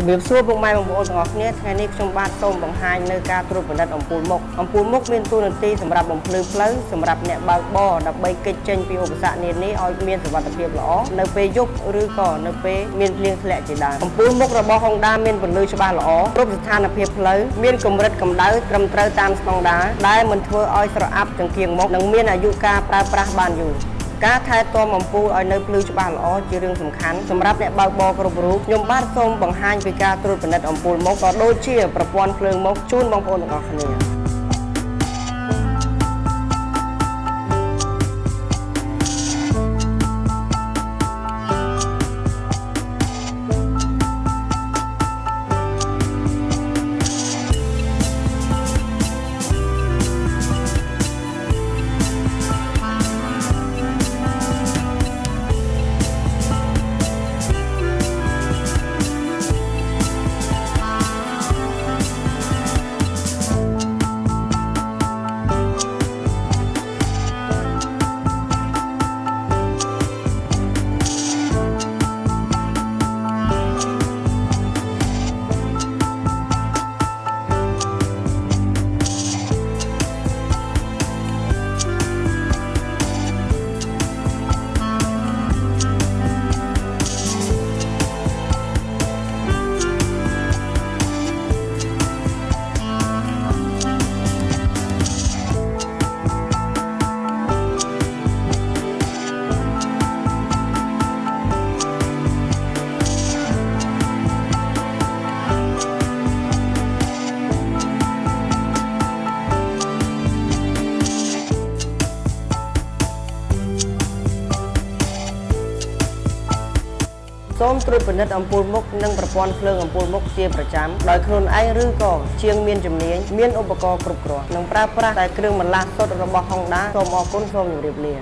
ជំរាបសួរពុកម៉ែបងប្អូនទាំងអស់គ្នាថ្ងៃនេះខ្ញុំបាទសូមបង្ហាញនៅការត្រួតពិនិត្យអំពូលមុខមានតួនាទីសម្រាប់បំភ្លឺផ្លូវសម្រាប់អ្នកបើកបរដើម្បីគេចចេញពីឧបសគ្គនានាឲ្យមានសុវត្ថិភាពល្អនៅពេលយប់ឬក៏នៅពេលមានភ្លៀងធ្លាក់ជាដើមអំពូលមុខរបស់ Honda មានពន្លឺច្បាស់ល្អគ្រប់ស្ថានភាពផ្លូវមានកម្រិតកម្ដៅត្រឹមត្រូវតាមស្តង់ដារដែលមិនធ្វើឲ្យស្រអាប់ចង្កៀងមុខនិងមានអាយុកាលប្រើប្រាស់បានយូរការថែទាំអំពូលឲ្យនៅភ្លឺច្បាស់ល្អជារឿងសំខាន់សម្រាប់អ្នកបើកបរគ្រប់រូបខ្ញុំបាទសូមបង្ហាញពីការត្រួតពិនិត្យអំពូលមុខក៏ដូចជាប្រព័ន្ធភ្លើងមុខជូនបងប្អូនទាំងអស់គ្នាសូមត្រួតពិនិត្យអំពូលមុខនិងប្រព័ន្ធភ្លើងអំពូលមុខជាប្រចាំដោយខ្លួនឯងឬក៏ជាងមានជំនាញមានឧបករណ៍គ្រប់គ្រាន់និងប្រើប្រាស់តែគ្រឿងបន្លាស់សុទ្ធរបស់ Honda សូមអរគុណសូមជម្រាបលា